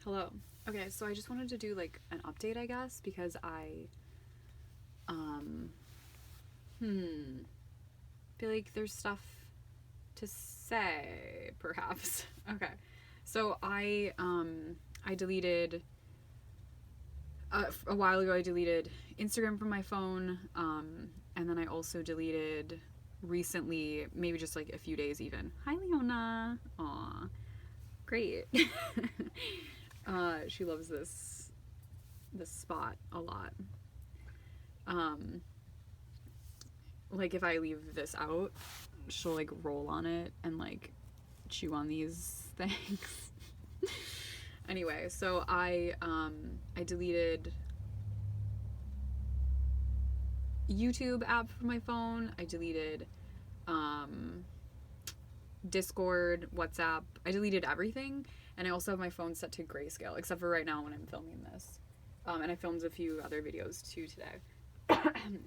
Hello. Okay, so I just wanted to do like an update, I guess, because um feel like there's stuff to say, perhaps. Okay. So I deleted a while ago I deleted Instagram from my phone, and then I also deleted recently, maybe just like a few days even. Hi Leona. Aw. Great. She loves this spot a lot. Um, like if I leave this out, she'll like roll on it and like chew on these things. Anyway, so I deleted YouTube app from my phone. I deleted um, Discord, WhatsApp. I deleted everything, and I also have my phone set to grayscale, except for right now when I'm filming this. And I filmed a few other videos too today.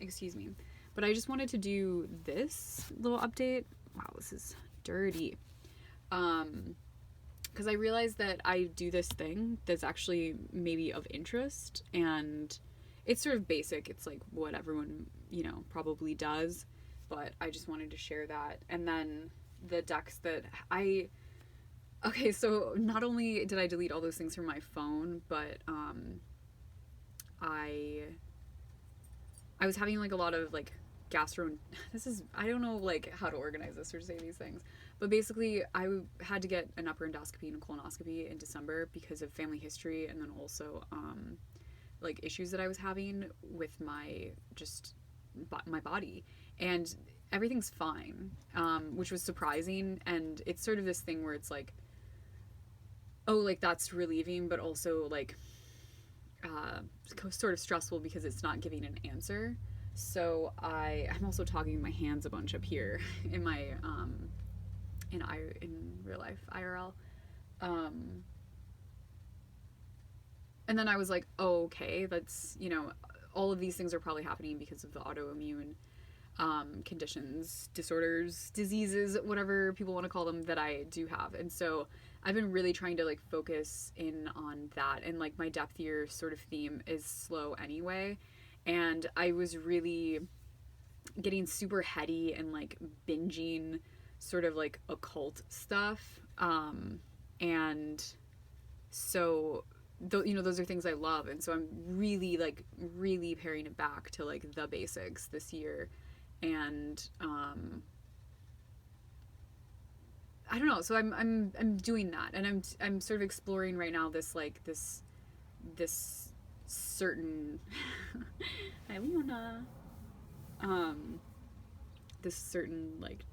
Excuse me. But I just wanted to do this little update. Wow, this is dirty. Because I realized that I do this thing that's actually maybe of interest, and it's sort of basic. It's like what everyone, probably does, but I just wanted to share that. And then the decks that okay, so not only did I delete all those things from my phone, but I was having like a lot of like I don't know like how to organize this or say these things, but basically I had to get an upper endoscopy and a colonoscopy in December because of family history, and then also like issues that I was having with my body, and everything's fine, which was surprising. And it's sort of this thing where it's like, oh, like that's relieving, but also like sort of stressful because it's not giving an answer. So I'm also talking my hands a bunch up here in my in real life IRL. And then I was like, oh, okay, that's all of these things are probably happening because of the autoimmune conditions, disorders, diseases, whatever people want to call them, that I do have. And so I've been really trying to like focus in on that, and like my depth year sort of theme is slow anyway. And I was really getting super heady and like binging sort of like occult stuff. And so those are things I love, and so I'm really paring it back to like the basics this year. And I don't know, so I'm doing that, and I'm sort of exploring right now this certain hi Leona, this certain like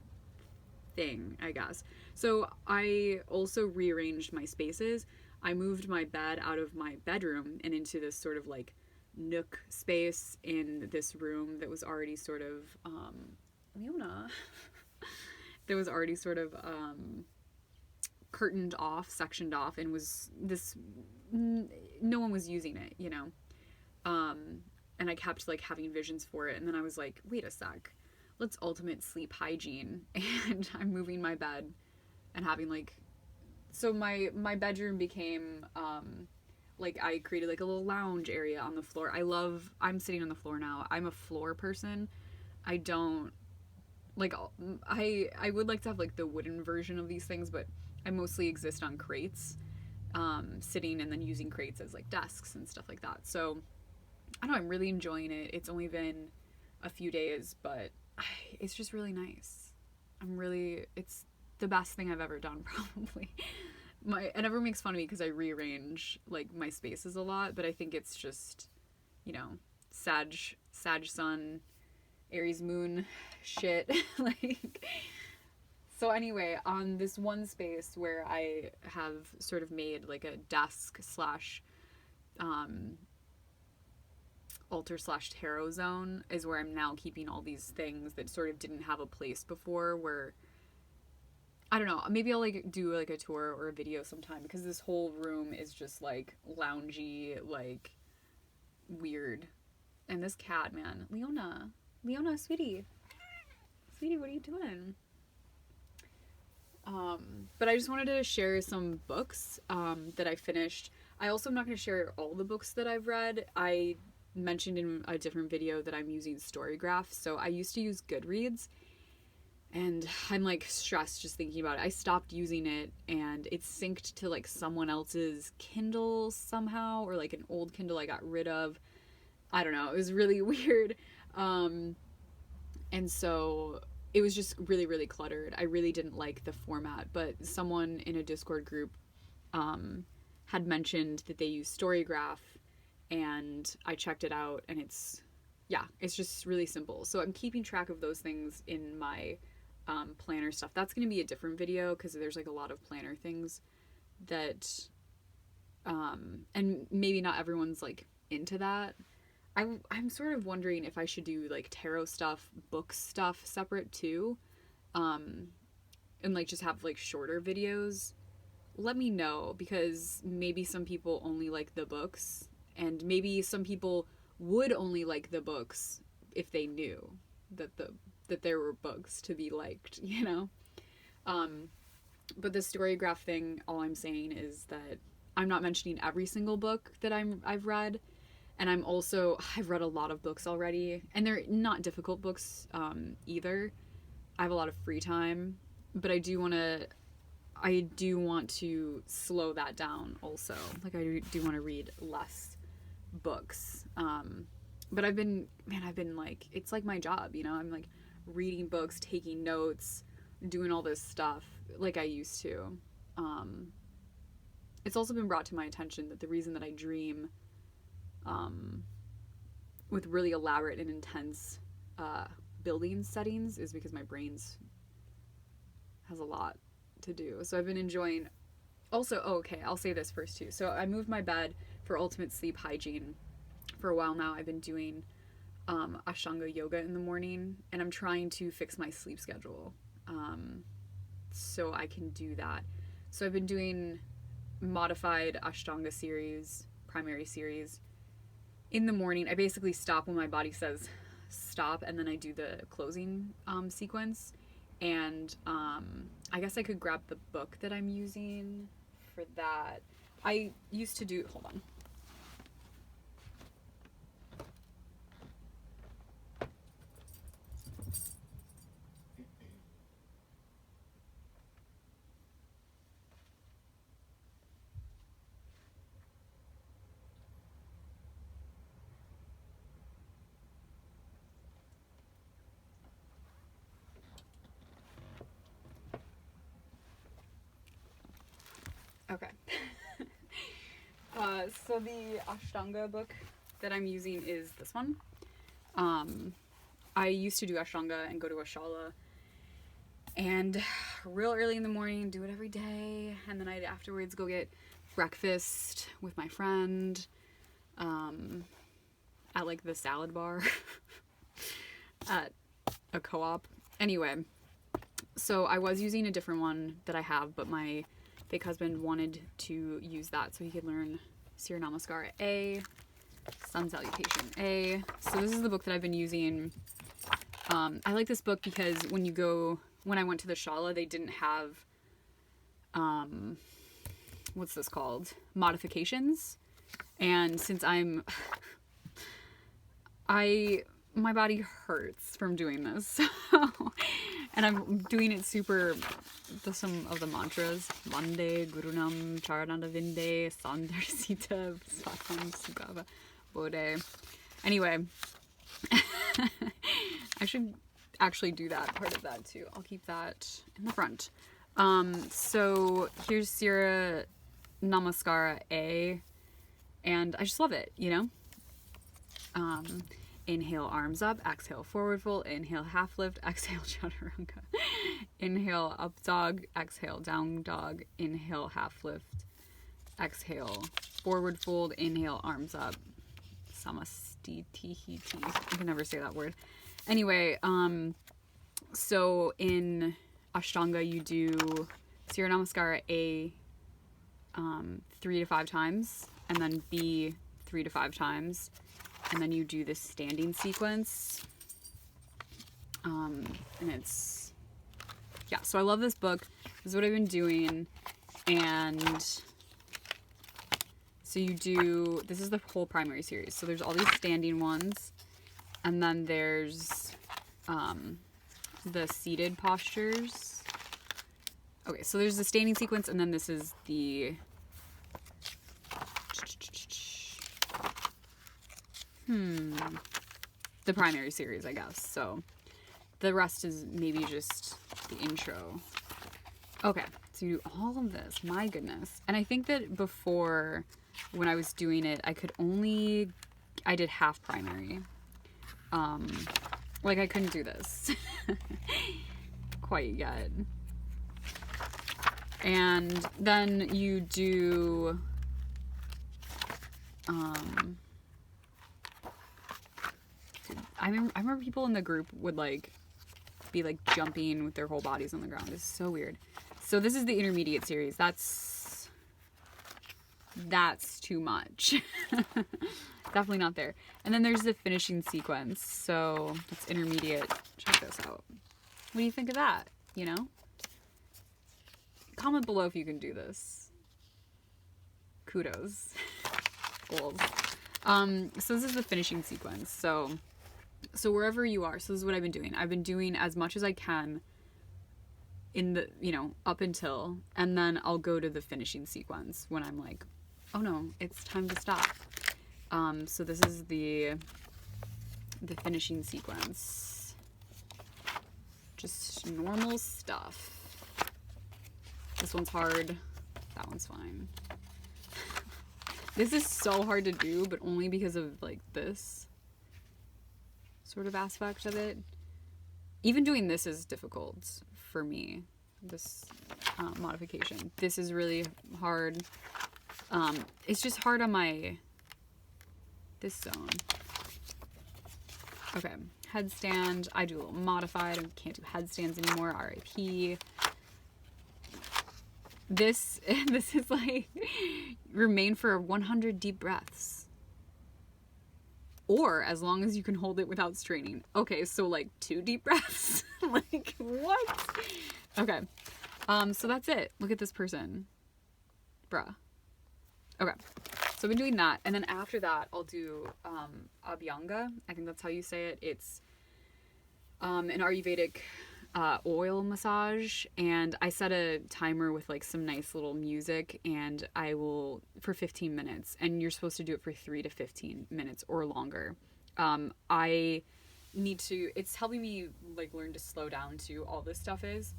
thing, I guess. So I also rearranged my spaces. I moved my bed out of my bedroom and into this sort of like nook space in this room that was already sort of Leona that was already sort of curtained off, sectioned off, and was this no one was using it, and I kept like having visions for it. And then I was like, wait a sec, let's ultimate sleep hygiene. And I'm moving my bed and having like, so my bedroom became like I created like a little lounge area on the floor. I'm sitting on the floor now. I'm a floor person. I don't like I would like to have like the wooden version of these things, but I mostly exist on crates, sitting and then using crates as like desks and stuff like that. So I don't know, I'm really enjoying it. It's only been a few days, but it's just really nice. It's the best thing I've ever done, probably. And everyone makes fun of me because I rearrange like my spaces a lot, but I think it's just, Sag Sun, Aries Moon shit. Like, so anyway, on this one space where I have sort of made like a desk slash altar slash tarot zone is where I'm now keeping all these things that sort of didn't have a place before. Where I don't know, maybe I'll like do like a tour or a video sometime, because this whole room is just like loungy, like weird. And this cat, man, Leona, sweetie, what are you doing? But I just wanted to share some books that I finished. I also am not going to share all the books that I've read. I mentioned in a different video that I'm using storygraph. So I used to use Goodreads, and I'm like stressed just thinking about it. I stopped using it, and it's synced to like someone else's Kindle somehow, or like an old Kindle I got rid of. I don't know. It was really weird. And so it was just really, really cluttered. I really didn't like the format, but someone in a Discord group had mentioned that they use storygraph, and I checked it out, and it's just really simple. So I'm keeping track of those things in my planner stuff. That's going to be a different video because there's like a lot of planner things that and maybe not everyone's like into that. I'm sort of wondering if I should do like tarot stuff, book stuff separate too, and like just have like shorter videos. Let me know, because maybe some people only like the books, and maybe some people would only like the books if they knew that there were books to be liked, you know? But the storygraph thing, all I'm saying is that I'm not mentioning every single book that I've read, and I've read a lot of books already, and they're not difficult books either. I have a lot of free time, but I do want to slow that down also. Like I do want to read less books. But I've been like, it's like my job, you know? I'm like reading books, taking notes, doing all this stuff like I used to. It's also been brought to my attention that the reason that I dream with really elaborate and intense building settings is because my brain's has a lot to do. So I've been enjoying also, okay, I'll say this first too. So I moved my bed for ultimate sleep hygiene. For a while now, I've been doing Ashtanga yoga in the morning, and I'm trying to fix my sleep schedule so I can do that. So I've been doing modified Ashtanga series, primary series, in the morning. I basically stop when my body says stop, and then I do the closing sequence. And I guess I could grab the book that I'm using for that. I used to do, hold on. Okay. So the Ashtanga book that I'm using is this one. I used to do Ashtanga and go to a shala, and real early in the morning do it every day, and then I'd afterwards go get breakfast with my friend at like the salad bar at a co-op. Anyway, so I was using a different one that I have, but my fake husband wanted to use that so he could learn Surya Namaskara A, Sun Salutation A. So this is the book that I've been using. I like this book because when I went to the shala, they didn't have, what's this called? Modifications. And since my body hurts from doing this. So, and I'm doing it some of the mantras. Vande, Gurunam, Charananda Vinde, Sandarsita, Satam, Sugava, Bode. Anyway, I should actually do that part of that too. I'll keep that in the front. So here's Surya Namaskara A, and I just love it, you know? Inhale, arms up. Exhale, forward fold. Inhale, half lift. Exhale, chaturanga. Inhale, up dog. Exhale, down dog. Inhale, half lift. Exhale, forward fold. Inhale, arms up. Samastitihiti. I can never say that word. Anyway, so in Ashtanga, you do Surya Namaskara A 3 to 5 times, and then B 3 to 5 times. And then you do this standing sequence. And it's, yeah, so I love this book. This is what I've been doing. And So you do, this is the whole primary series. So there's all these standing ones, and then there's the seated postures. Okay, so there's the standing sequence, and then this is the primary series, I guess. So the rest is maybe just the intro. Okay, so you do all of this. My goodness. And I think that before, when I was doing it, I did half primary. Like, I couldn't do this quite yet. And then you do, I remember people in the group would, like, be, like, jumping with their whole bodies on the ground. It's so weird. So this is the intermediate series. That's too much. Definitely not there. And then there's the finishing sequence. So it's intermediate. Check this out. What do you think of that? You know? Comment below if you can do this. Kudos. Goals. So this is the finishing sequence. So wherever you are, so this is what I've been doing. I've been doing as much as I can in the, up until, and then I'll go to the finishing sequence when I'm like, oh no, it's time to stop. So this is the finishing sequence. Just normal stuff. This one's hard. That one's fine. This is so hard to do, but only because of, like, this sort of aspect of it. Even doing this is difficult for me, this modification. This is really hard. It's just hard on this zone. Okay, headstand. I do a little modified. I can't do headstands anymore. RIP. This is like, remain for 100 deep breaths. Or as long as you can hold it without straining. Okay, so like 2 deep breaths. Like, what? Okay. So that's it. Look at this person. Bruh. Okay. So I've been doing that. And then after that, I'll do Abhyanga. I think that's how you say it. It's an Ayurvedic oil massage. And I set a timer with, like, some nice little music. And I will, for 15 minutes. And you're supposed to do it for 3 to 15 minutes or longer. I need to, it's helping me, like, learn to slow down too. All this stuff is.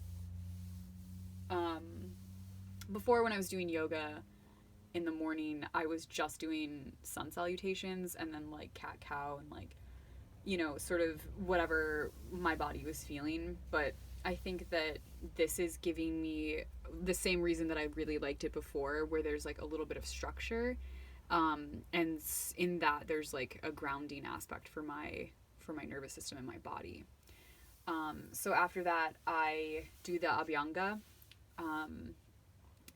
Before, when I was doing yoga in the morning, I was just doing sun salutations and then, like, cat-cow and, like, sort of whatever my body was feeling. But I think that this is giving me the same reason that I really liked it before, where there's, like, a little bit of structure. And in that, there's, like, a grounding aspect for my nervous system and my body. So after that, I do the Abhyanga,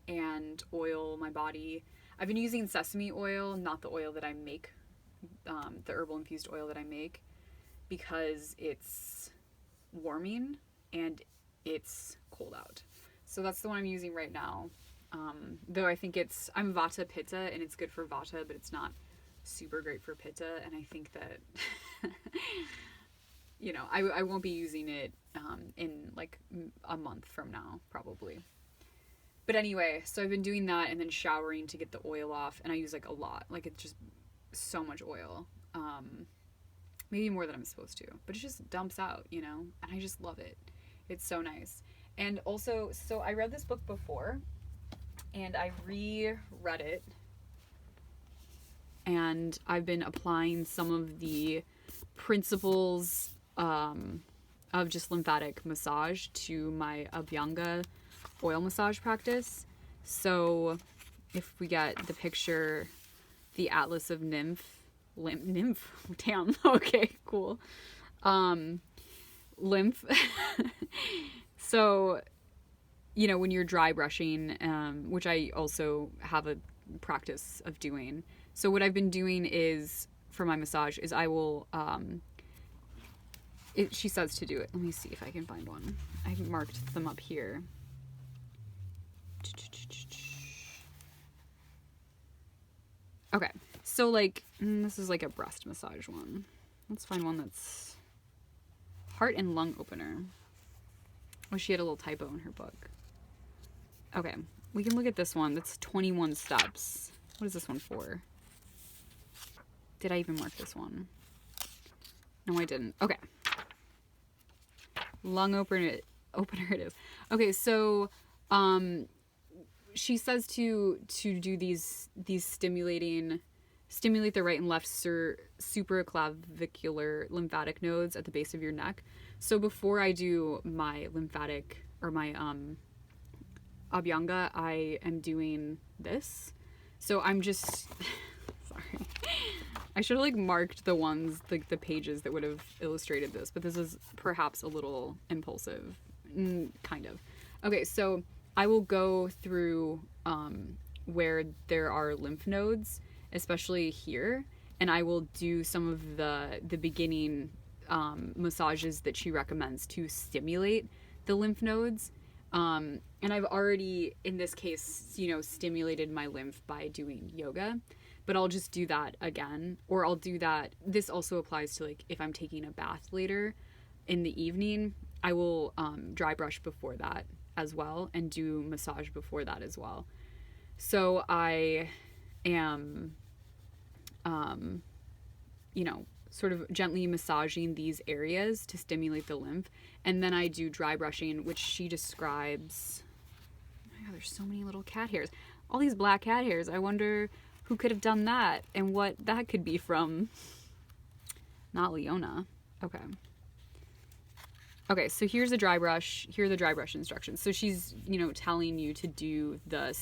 and oil my body. I've been using sesame oil, not the oil that I make, the herbal infused oil that I make, because it's warming and it's cold out. So that's the one I'm using right now. Though I think I'm Vata Pitta, and it's good for Vata, but it's not super great for Pitta. And I think that, I won't be using it in, like, a month from now, probably. But anyway, so I've been doing that and then showering to get the oil off. And I use, like, a lot. Like, it's just so much oil. Maybe more than I'm supposed to. But it just dumps out, And I just love it. It's so nice. And also, so I read this book before. And I reread it. And I've been applying some of the principles of just lymphatic massage to my Abhyanga oil massage practice. So if we get the picture, the Atlas of Nymph, damn, okay, cool. Lymph. So, when you're dry brushing, which I also have a practice of doing. So what I've been doing is, for my massage, is I will, she says to do it. Let me see if I can find one. I marked them up here. Okay, so like, this is like a breast massage one. Let's find one that's heart and lung opener. Oh, she had a little typo in her book. Okay, we can look at this one. That's 21 steps. What is this one for? Did I even mark this one? No, I didn't. Okay. Lung opener it is. Okay, so she says to do these stimulate the right and left supraclavicular lymphatic nodes at the base of your neck. So before I do my lymphatic or my Abhyanga, I am doing this. So I'm just sorry. I should have like marked the ones, like the pages that would have illustrated this, but this is perhaps a little impulsive, kind of. Okay, so I will go through where there are lymph nodes, especially here, and I will do some of the beginning massages that she recommends to stimulate the lymph nodes. And I've already, in this case, stimulated my lymph by doing yoga. But I'll just do that again, or I'll do that. This also applies to like if I'm taking a bath later in the evening, I will dry brush before that as well and do massage before that as well. So I am, sort of gently massaging these areas to stimulate the lymph. And then I do dry brushing, which she describes. Oh my God, there's so many little cat hairs. All these black cat hairs. I wonder who could have done that and what that could be from. Not Leona. Okay. Okay, so here's a dry brush. Here are the dry brush instructions. So she's, telling you to do the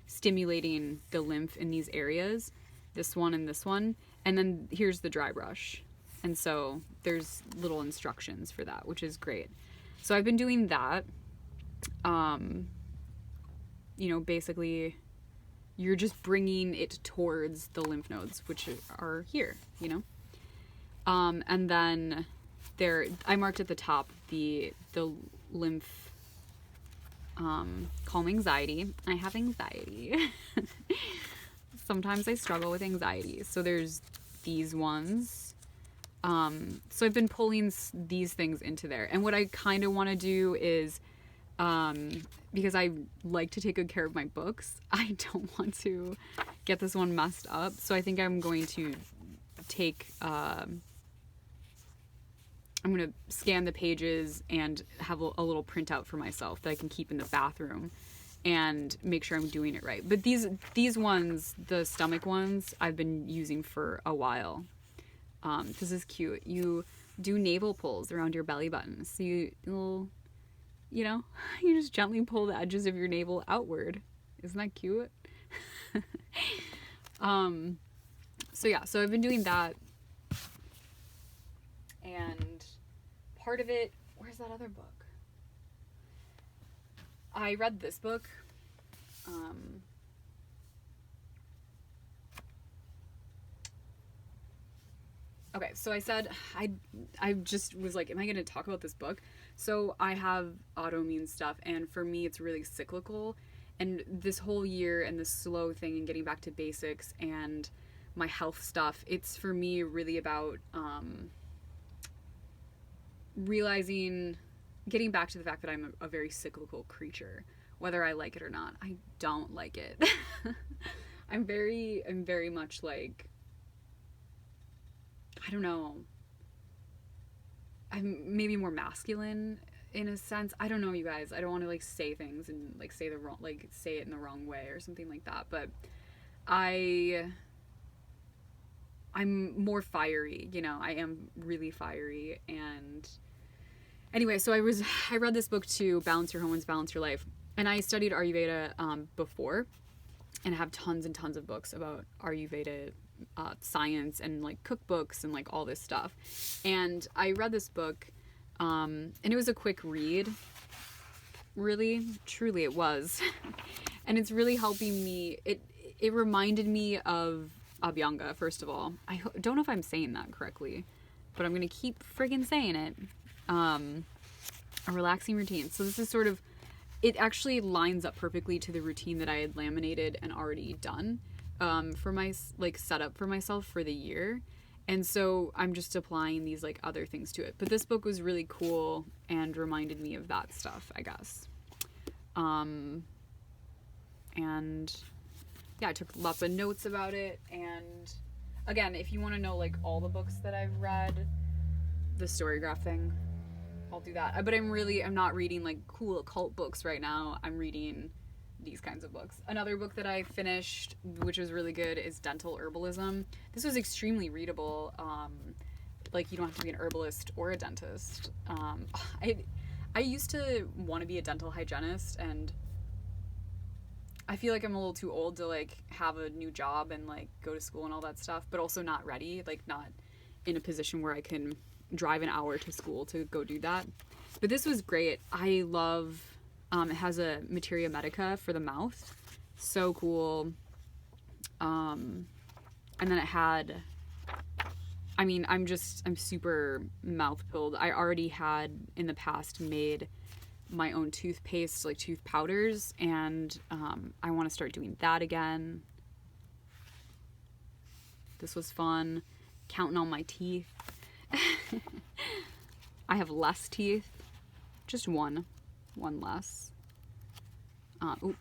stimulating the lymph in these areas, this one and this one. And then here's the dry brush. And so there's little instructions for that, which is great. So I've been doing that. Basically you're just bringing it towards the lymph nodes, which are here, and then I marked at the top the lymph, calm anxiety. I have anxiety. Sometimes I struggle with anxiety. So there's these ones. So I've been pulling these things into there. And what I kind of want to do is, because I like to take good care of my books, I don't want to get this one messed up. So I think I'm going to take, I'm going to scan the pages and have a little printout for myself that I can keep in the bathroom and make sure I'm doing it right. But these ones, the stomach ones, I've been using for a while. This is cute. You do navel pulls around your belly button. So you just gently pull the edges of your navel outward. Isn't that cute? So I've been doing that. And part of it, where's that other book? I read this book. Okay, so I said, I just was like, am I going to talk about this book? So I have autoimmune stuff, and for me, it's really cyclical. And this whole year and the slow thing and getting back to basics and my health stuff, it's for me really about realizing, getting back to the fact that I'm a very cyclical creature, whether I like it or not. I don't like it. I'm very much like, I don't know, I'm maybe more masculine in a sense. I don't know, you guys. I don't want to like say things and like say it in the wrong way or something like that. But I'm more fiery, I am really fiery. And anyway, so I read this book too, Balance Your Hormones, Balance Your Life. And I studied Ayurveda before, and have tons and tons of books about Ayurveda science and like cookbooks and like all this stuff. And I read this book, and it was a quick read. Really, truly it was. And it's really helping me. It reminded me of Abhyanga, first of all. I don't know if I'm saying that correctly, but I'm going to keep friggin' saying it. A relaxing routine. So this is sort of, it actually lines up perfectly to the routine that I had laminated and already done for my like setup for myself for the year. And so I'm just applying these like other things to it. But this book was really cool and reminded me of that stuff, I guess. And yeah, I took lots of notes about it. And again, if you want to know like all the books that I've read, the storygraph thing, I'll do that. But I'm not reading like cool occult books right now. I'm reading these kinds of books. Another book that I finished, which was really good, is Dental Herbalism. This was extremely readable. Like, you don't have to be an herbalist or a dentist. I used to want to be a dental hygienist, and I feel like I'm a little too old to like have a new job and like go to school and all that stuff, but also not ready, like not in a position where I can drive an hour to school to go do that. But this was great. I love it has a materia medica for the mouth. So cool. And then it had, I mean, I'm super mouth pilled. I already had in the past made my own toothpaste, like tooth powders, and I want to start doing that again. This was fun. Counting all my teeth. I have less teeth. Just one less.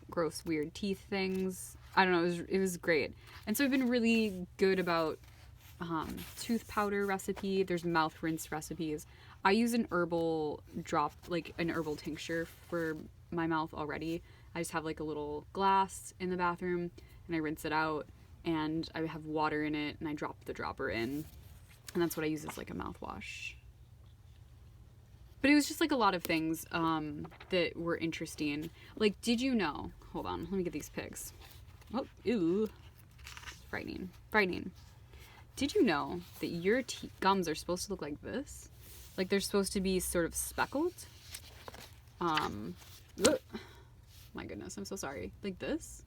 Gross, weird teeth things. I don't know, it was great. And so I've been really good about tooth powder recipe. There's mouth rinse recipes. I use an herbal drop, like an herbal tincture for my mouth already. I just have like a little glass in the bathroom and I rinse it out and I have water in it and I drop the dropper in. And that's what I use as like a mouthwash. But it was just like a lot of things that were interesting. Like, did you know? Hold on, let me get these pigs. Oh, ew. Frightening. Did you know that your gums are supposed to look like this? Like they're supposed to be sort of speckled? My goodness, I'm so sorry. Like this?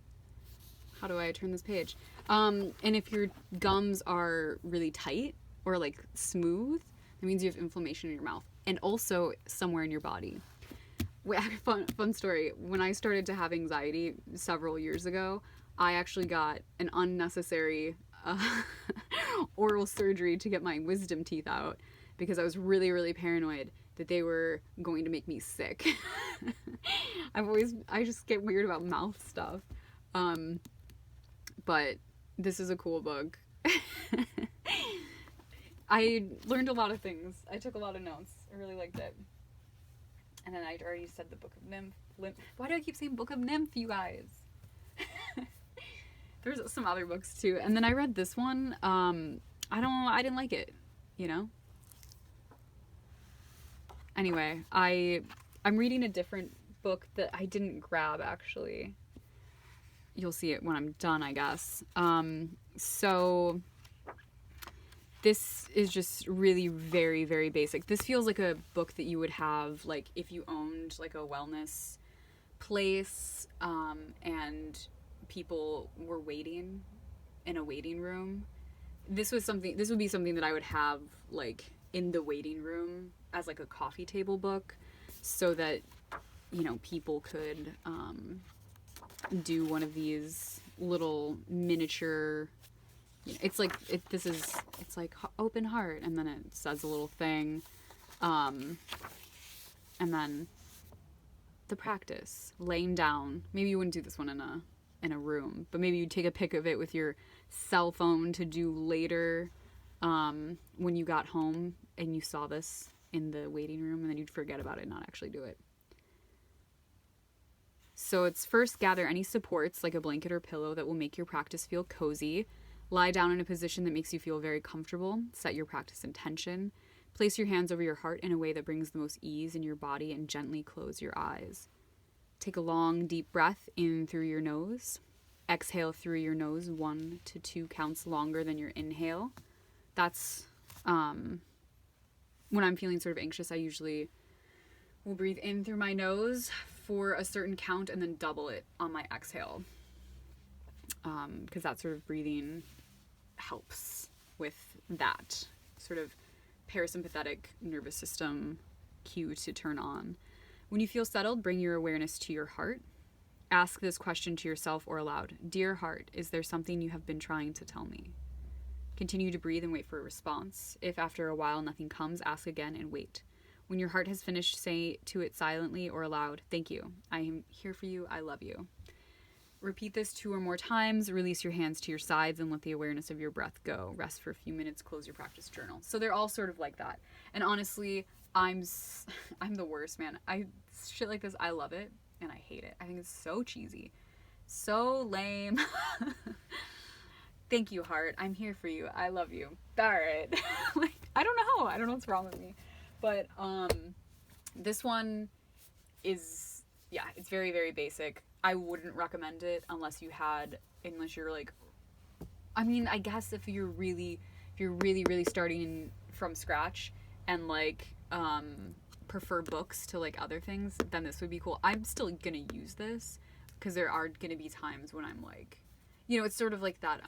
How do I turn this page? And if your gums are really tight or like smooth, that means you have inflammation in your mouth. And also somewhere in your body. Fun story. When I started to have anxiety several years ago, I actually got an unnecessary oral surgery to get my wisdom teeth out because I was really, really paranoid that they were going to make me sick. I just get weird about mouth stuff. But this is a cool book. I learned a lot of things. I took a lot of notes. I really liked it. And then I already said the Book of Nymph. Why do I keep saying Book of Nymph, you guys? There's some other books too. And then I read this one. I didn't like it, you know? Anyway, I'm reading a different book that I didn't grab, actually. You'll see it when I'm done, I guess. So this is just really very, very basic. This feels like a book that you would have, like, if you owned, like, a wellness place, and people were waiting in a waiting room. This would be something that I would have, like, in the waiting room as, like, a coffee table book so that, you know, people could, do one of these little miniature, you know, it's like open heart, and then it says a little thing, and then the practice, laying down. Maybe you wouldn't do this one in a room, but maybe you'd take a pic of it with your cell phone to do later, when you got home and you saw this in the waiting room, and then you'd forget about it and not actually do it. So it's first gather any supports like a blanket or pillow that will make your practice feel cozy. Lie down in a position that makes you feel very comfortable. Set your practice intention. Place your hands over your heart in a way that brings the most ease in your body and gently close your eyes. Take a long, deep breath in through your nose. Exhale through your nose 1 to 2 counts longer than your inhale. That's when I'm feeling sort of anxious, I usually will breathe in through my nose for a certain count and then double it on my exhale. Because that sort of breathing helps with that sort of parasympathetic nervous system cue to turn on. When you feel settled, bring your awareness to your heart. Ask this question to yourself or aloud. Dear heart, is there something you have been trying to tell me? Continue to breathe and wait for a response. If after a while nothing comes, ask again and wait. When your heart has finished, say to it silently or aloud, thank you. I am here for you. I love you. Repeat this 2 or more times. Release your hands to your sides and let the awareness of your breath go. Rest for a few minutes. Close your practice journal. So they're all sort of like that. And honestly, I'm the worst, man. Shit like this, I love it and I hate it. I think it's so cheesy. So lame. Thank you, heart. I'm here for you. I love you. All right. Like, I don't know what's wrong with me. But this one is, yeah, it's very, very basic. I wouldn't recommend it unless you're like, I mean, I guess if you're really starting from scratch and like prefer books to like other things, then this would be cool. I'm still gonna use this because there are gonna be times when I'm like, you know, it's sort of like that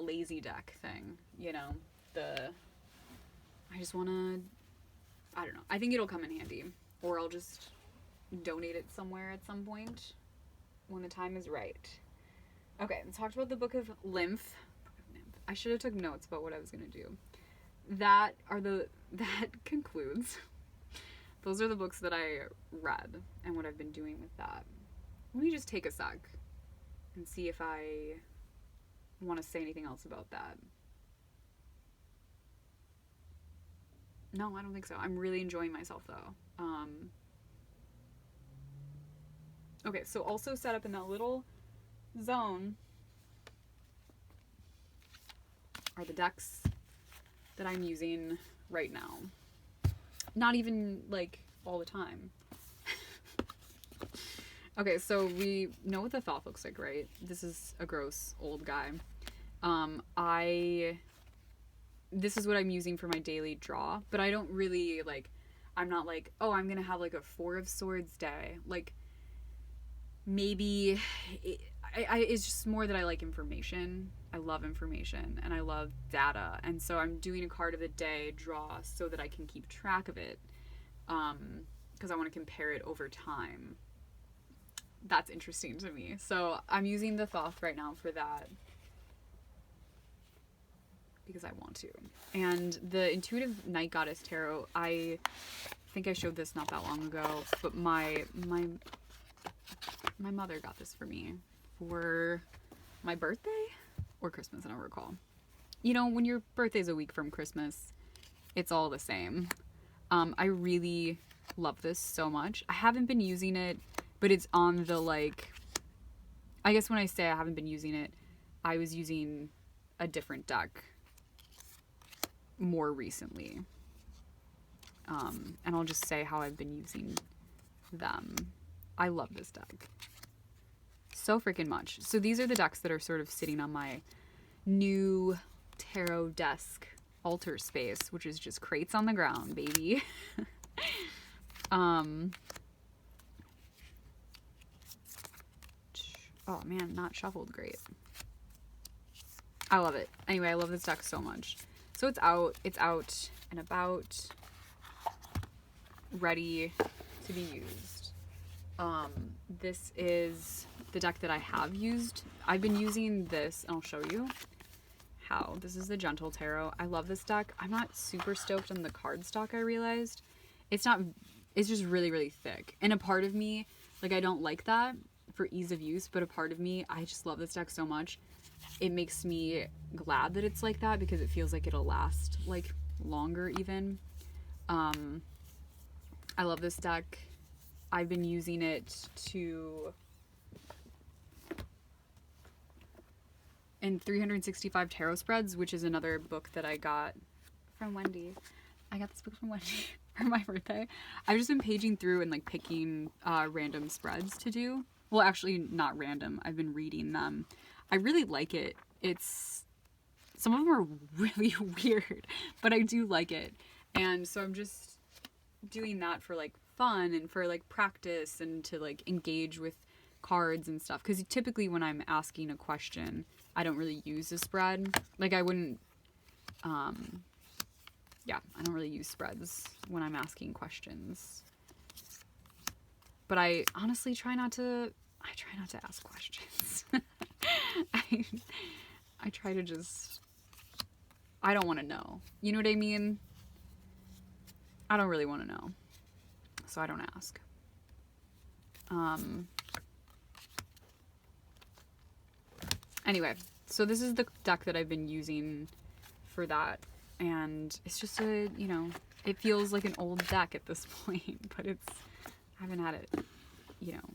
lazy deck thing, you know, I just wanna, I don't know, I think it'll come in handy, or I'll just donate it somewhere at some point when the time is right. Okay, let's talk about the Book of Lymph. I should have took notes about what I was gonna do. That concludes. Those are the books that I read and what I've been doing with that. Let me just take a sec and see if I want to say anything else about that. No, I don't think so. I'm really enjoying myself though. Okay, so also set up in that little zone are the decks that I'm using right now. Not even like all the time. Okay, so we know what the thought looks like, right? This is a gross old guy. This is what I'm using for my daily draw, but I don't really like, I'm not like, oh, I'm gonna have like a 4 of Swords day. Like, maybe it's just more that I like information. I love information and I love data, and so I'm doing a card of the day draw so that I can keep track of it, because I want to compare it over time. That's interesting to me. So I'm using the Thoth right now for that because I want to. And the Intuitive Night Goddess Tarot, I think I showed this not that long ago, but my mother got this for me for my birthday or Christmas, I don't recall. You know, when your birthday's a week from Christmas, it's all the same. I really love this so much. I haven't been using it, but it's on the, like, I guess when I say I haven't been using it, I was using a different deck more recently. And I'll just say how I've been using them. I love this deck so freaking much. So these are the decks that are sort of sitting on my new tarot desk altar space, which is just crates on the ground, baby. Oh man, not shuffled great. I love it. Anyway, I love this deck so much. So it's out and about, ready to be used. This is the deck that I have used. I've been using this, and I'll show you how. This is the Gentle Tarot. I love this deck. I'm not super stoked on the cardstock, I realized. It's just really, really thick. And a part of me, like, I don't like that for ease of use, but a part of me, I just love this deck so much. It makes me glad that it's like that because it feels like it'll last, like, longer even. I love this deck. I've been using it in 365 Tarot Spreads, which is another book that I got from Wendy. I got this book from Wendy for my birthday. I've just been paging through and, like, picking random spreads to do. Well, actually, not random. I've been reading them. I really like it. Some of them are really weird, but I do like it. And so I'm just doing that for, like, fun and for, like, practice and to, like, engage with cards and stuff. Because typically when I'm asking a question, I don't really use a spread. Like, I wouldn't, I don't really use spreads when I'm asking questions. But I honestly try not to ask questions. I try to just, I don't want to know. You know what I mean? I don't really want to know. So I don't ask. Anyway, so this is the deck that I've been using for that. And it's just a, you know, it feels like an old deck at this point, but I haven't had it, you know,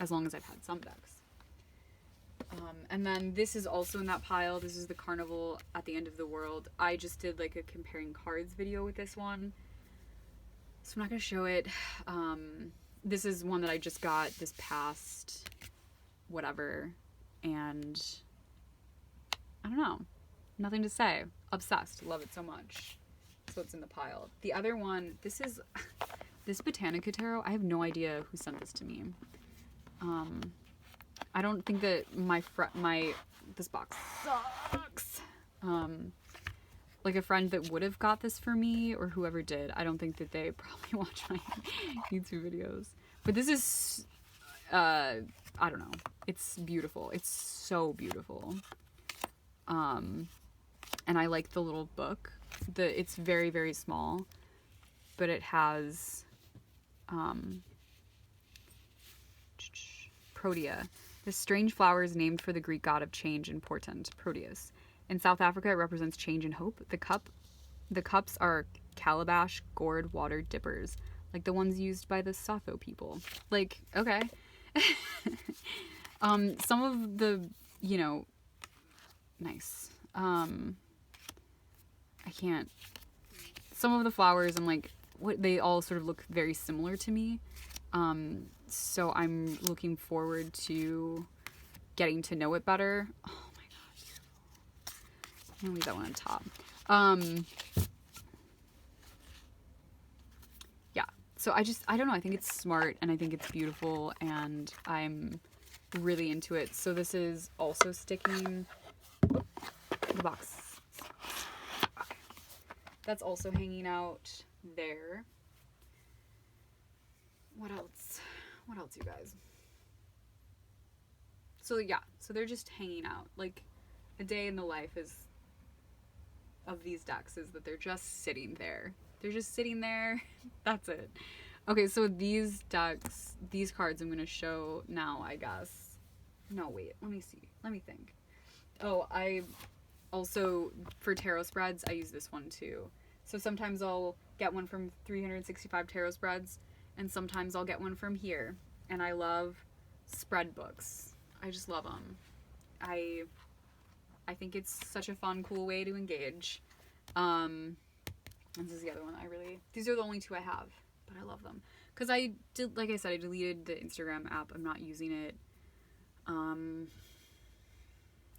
as long as I've had some decks. And then this is also in that pile. This is the Carnival at the End of the World. I just did like a comparing cards video with this one, so I'm not going to show it. This is one that I just got this past whatever, and I don't know. Nothing to say. Obsessed. Love it so much. So it's in the pile. The other one, this is this Botanica Tarot. I have no idea who sent this to me. I don't think that this box sucks. Like a friend that would have got this for me, or whoever did, I don't think that they probably watch my YouTube videos. But this is, I don't know. It's beautiful. It's so beautiful. And I like the little book. It's very, very small, but it has, Protea. This strange flower is named for the Greek god of change and portent, Proteus. In South Africa, it represents change and hope. The cups are calabash gourd water dippers, like the ones used by the Sotho people. Like, okay. Some of the, you know, nice. Some of the flowers, I'm like, what, they all sort of look very similar to me. So I'm looking forward to getting to know it better. Oh my gosh. I'm gonna leave that one on top. Yeah. So I don't know. I think it's smart and I think it's beautiful and I'm really into it. So this is also sticking the box. Okay. That's also hanging out there. What else? What else, you guys? So yeah, so they're just hanging out. Like, a day in the life of these decks is that they're just sitting there. They're just sitting there. That's it. Okay, so these decks, these cards I'm going to show now, I guess. No, wait, let me see. Let me think. Oh, I also, for tarot spreads, I use this one too. So sometimes I'll get one from 365 Tarot Spreads, and sometimes I'll get one from here. And I love spread books. I just love them. I think it's such a fun, cool way to engage. And this is the other one these are the only two I have, but I love them. Because I did, like I said, I deleted the Instagram app. I'm not using it. I don't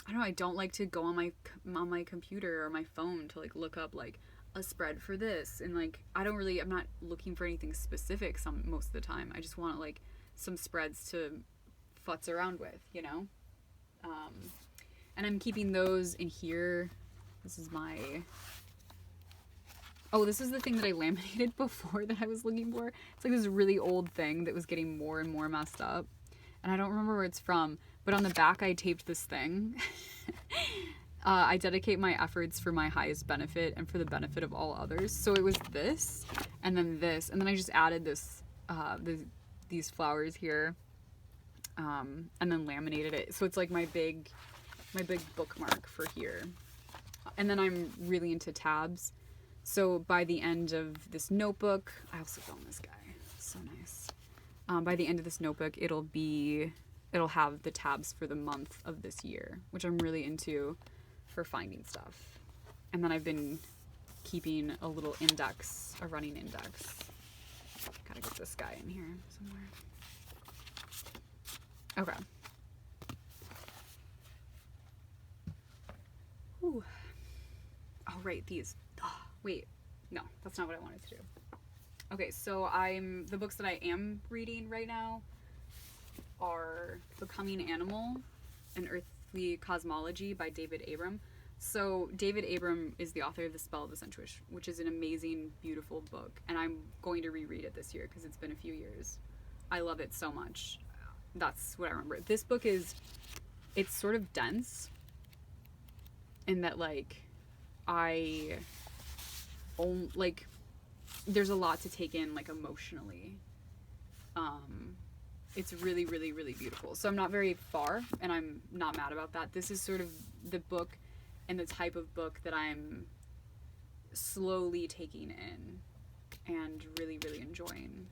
know, I don't like to go on my computer or my phone to like look up like a spread for this, and like I'm not looking for anything specific most of the time. I just want like some spreads to futz around with, you know. And I'm keeping those in here. This is this is the thing that I laminated before that I was looking for. It's like this really old thing that was getting more and more messed up, and I don't remember where it's from, but on the back I taped this thing. I dedicate my efforts for my highest benefit and for the benefit of all others. So it was this, and then this, and then I just added this, these flowers here, and then laminated it. So it's like my big bookmark for here. And then I'm really into tabs. So by the end of this notebook, I also found this guy. So nice. By the end of this notebook, it'll have the tabs for the month of this year, which I'm really into for finding stuff. And then I've been keeping a little index, a running index. Gotta get this guy in here somewhere. Okay. Ooh. Oh, right, these. Oh, wait, no, that's not what I wanted to do. Okay, so the books that I am reading right now are Becoming Animal, An Earthly Cosmology by David Abram. So David Abram is the author of The Spell of the Sensuous, which is an amazing, beautiful book, and I'm going to reread it this year because it's been a few years. I love it so much. That's what I remember. This book is, it's sort of dense in that, like, like, there's a lot to take in, like, emotionally. It's really, really, really beautiful. So I'm not very far, and I'm not mad about that. This is sort of the book and the type of book that I'm slowly taking in and really, really enjoying.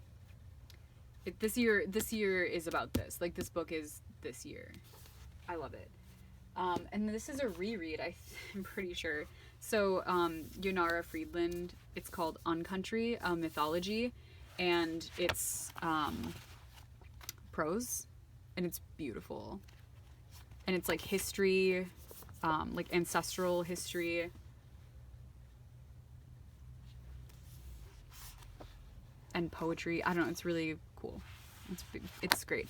This year is about this. Like, this book is this year. I love it. And this is a reread, I'm pretty sure. So, Yonara Friedland, it's called Uncountry, Mythology, and it's, prose, and it's beautiful. And it's, like, history, like, ancestral history. And poetry. I don't know, it's really cool. It's great.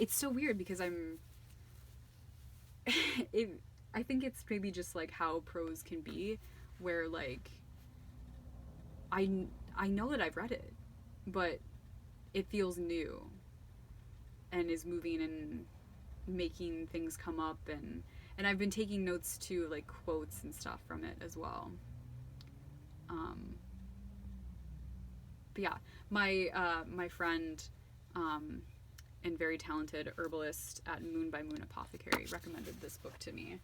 It's so weird because I think it's maybe just, like, how prose can be, where, like, I know that I've read it, but it feels new and is moving and making things come up, and I've been taking notes too, like quotes and stuff from it as well. But yeah, my friend and very talented herbalist at Moon by Moon Apothecary recommended this book to me,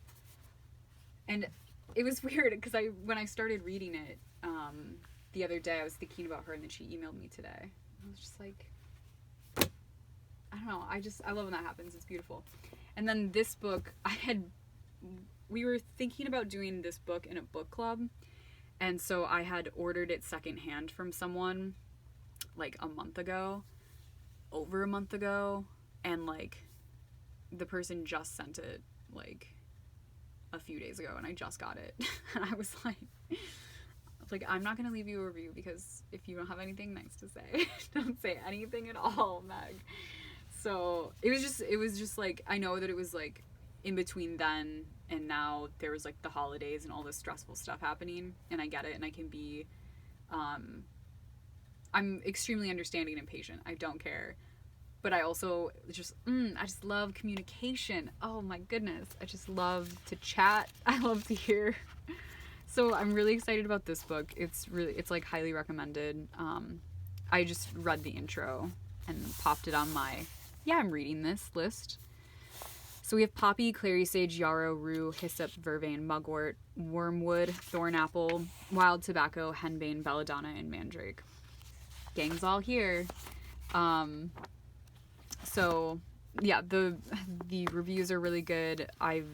and it was weird because when I started reading it the other day, I was thinking about her, and then she emailed me today. I was just like, I don't know, I love when that happens. It's beautiful. And then this book, we were thinking about doing this book in a book club, and so I had ordered it secondhand from someone like over a month ago, and like the person just sent it like a few days ago, and I just got it. And I was like, I'm not gonna leave you a review because if you don't have anything nice to say, don't say anything at all, Meg. So it was just like, I know that it was like in between then and now, there was like the holidays and all this stressful stuff happening, and I get it, and I can be I'm extremely understanding and patient. I don't care. But I also I just love communication. Oh my goodness. I just love to chat. I love to hear. So I'm really excited about this book. It's like highly recommended. I just read the intro and popped it on my, I'm reading this list. So we have poppy, clary sage, yarrow, rue, hyssop, vervain, mugwort, wormwood, thornapple, wild tobacco, henbane, belladonna, and mandrake. Gang's all here. So yeah, the reviews are really good. I've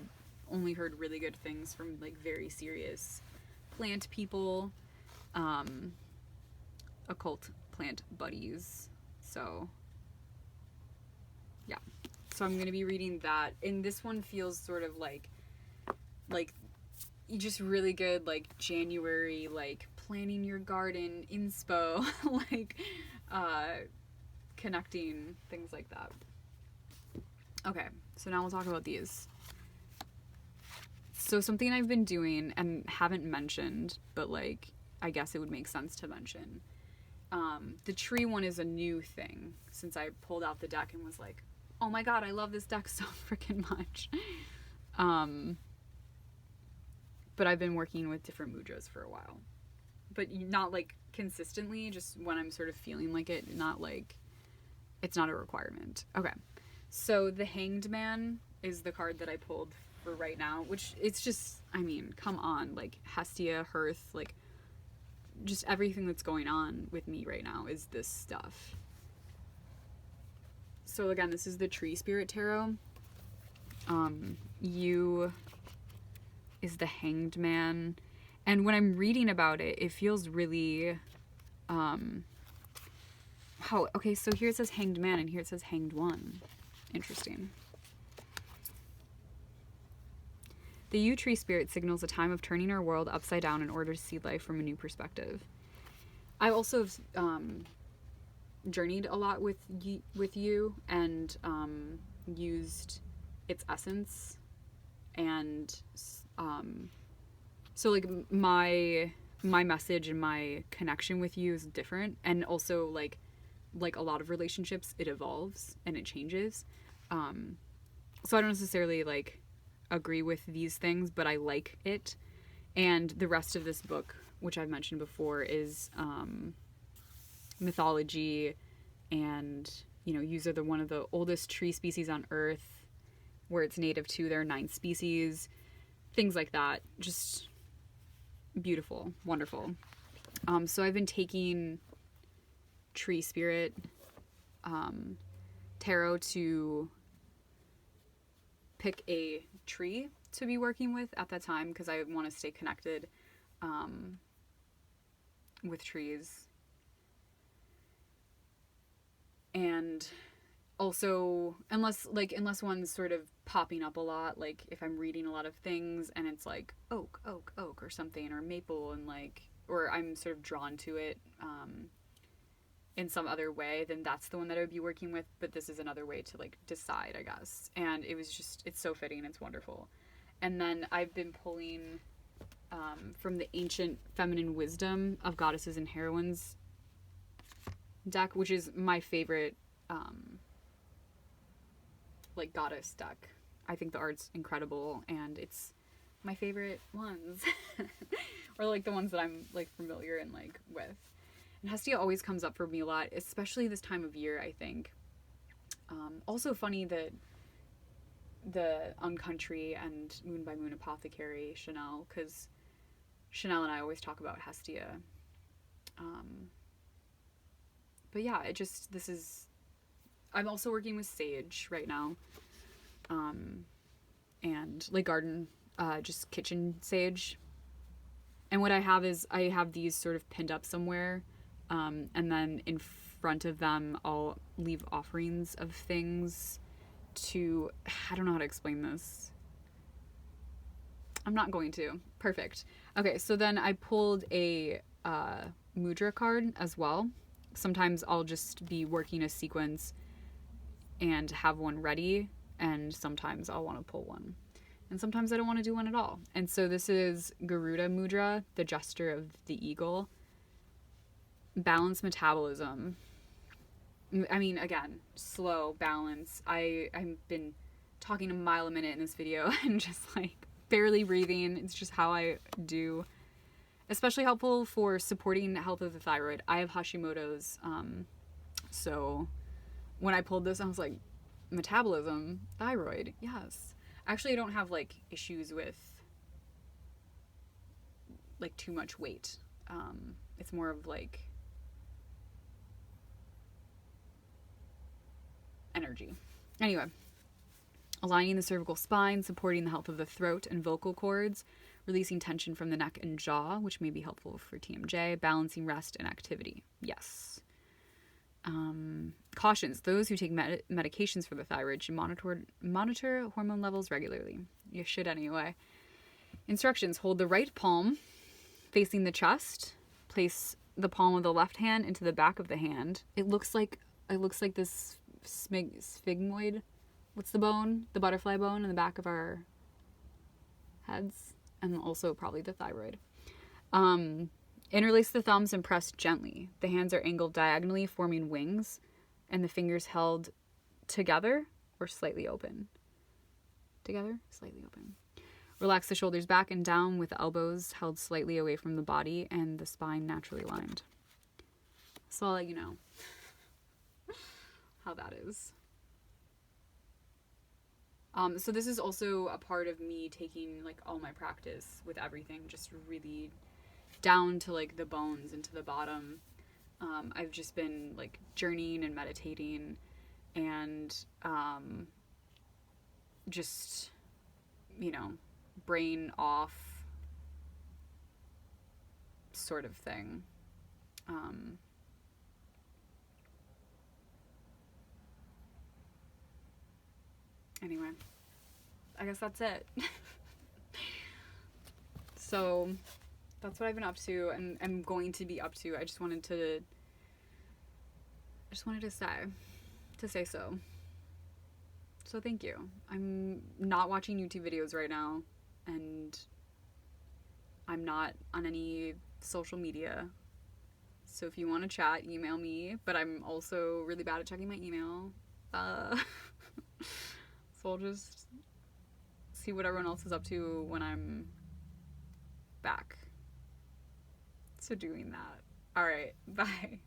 only heard really good things from like very serious plant people, occult plant buddies. So yeah, so I'm gonna be reading that, and this one feels sort of like just really good, like January, like planning your garden inspo, like connecting, things like that. Okay, so now we'll talk about these. So something I've been doing and haven't mentioned, but like I guess it would make sense to mention. The tree one is a new thing since I pulled out the deck and was like, oh my god, I love this deck so freaking much. But I've been working with different mudras for a while. But not like consistently, just when I'm sort of feeling like it, not like, it's not a requirement. Okay, so the Hanged Man is the card that I pulled for right now, which it's just, I mean, come on, like Hestia, Hearth, like just everything that's going on with me right now is this stuff. So again, this is the Tree Spirit Tarot. You is the Hanged Man. And when I'm reading about it, it feels really, okay, so here it says Hanged Man and here it says Hanged One. Interesting. The yew tree spirit signals a time of turning our world upside down in order to see life from a new perspective. I also have journeyed a lot with yew and used its essence, and so like my message and my connection with yew is different, and also like like a lot of relationships, it evolves and it changes. So I don't necessarily like agree with these things, but I like it. And the rest of this book, which I've mentioned before, is mythology, and yous are one of the oldest tree species on Earth, where it's native to. There are 9 species, things like that. Just beautiful, wonderful. So I've been taking tree spirit tarot to pick a tree to be working with at that time, because I want to stay connected with trees. And also, unless one's sort of popping up a lot, like if I'm reading a lot of things and it's like oak or something, or maple, and like, or I'm sort of drawn to it in some other way, then that's the one that I would be working with. But this is another way to like decide, I guess. And it's so fitting. It's wonderful. And then I've been pulling from the Ancient Feminine Wisdom of Goddesses and Heroines deck, which is my favorite like goddess deck. I think the art's incredible, and it's my favorite ones. Or like the ones that I'm like familiar and like with. And Hestia always comes up for me a lot, especially this time of year, I think. Also funny that the Uncountry and Moon by Moon Apothecary, Chanel, because Chanel and I always talk about Hestia. But yeah, I'm also working with sage right now. And like garden, just kitchen sage. And what I have is I have these sort of pinned up somewhere. And then in front of them, I'll leave offerings of things to, I don't know how to explain this. I'm not going to. Perfect. Okay, so then I pulled a Mudra card as well. Sometimes I'll just be working a sequence and have one ready, and sometimes I'll want to pull one. And sometimes I don't want to do one at all. And so this is Garuda Mudra, the Jester of the Eagle. Balance metabolism. I mean, again, slow, balance. I've been talking a mile a minute in this video and just like barely breathing. It's just how I do. Especially helpful for supporting the health of the thyroid. I have Hashimoto's, so when I pulled this, I was like, metabolism, thyroid, yes. Actually, I don't have like issues with like too much weight. It's more of like energy. Anyway, aligning the cervical spine, supporting the health of the throat and vocal cords, releasing tension from the neck and jaw, which may be helpful for TMJ, balancing rest and activity. Yes. Cautions. Those who take medications for the thyroid should monitor hormone levels regularly. You should anyway. Instructions. Hold the right palm facing the chest. Place the palm of the left hand into the back of the hand. It looks like this sphygmoid. What's the bone? The butterfly bone in the back of our heads. And also probably the thyroid. Interlace the thumbs and press gently. The hands are angled diagonally, forming wings, and the fingers held together or slightly open. Together, slightly open. Relax the shoulders back and down with the elbows held slightly away from the body and the spine naturally lined. So I'll let you know how that is. So this is also a part of me taking like all my practice with everything, just really down to like the bones and to the bottom. I've just been like journeying and meditating and just, brain off sort of thing. Anyway, I guess that's it. So that's what I've been up to and am going to be up to. I just wanted to say so. So thank you. I'm not watching YouTube videos right now, and I'm not on any social media. So if you want to chat, email me. But I'm also really bad at checking my email. So I'll just see what everyone else is up to when I'm back. So doing that. All right. Bye.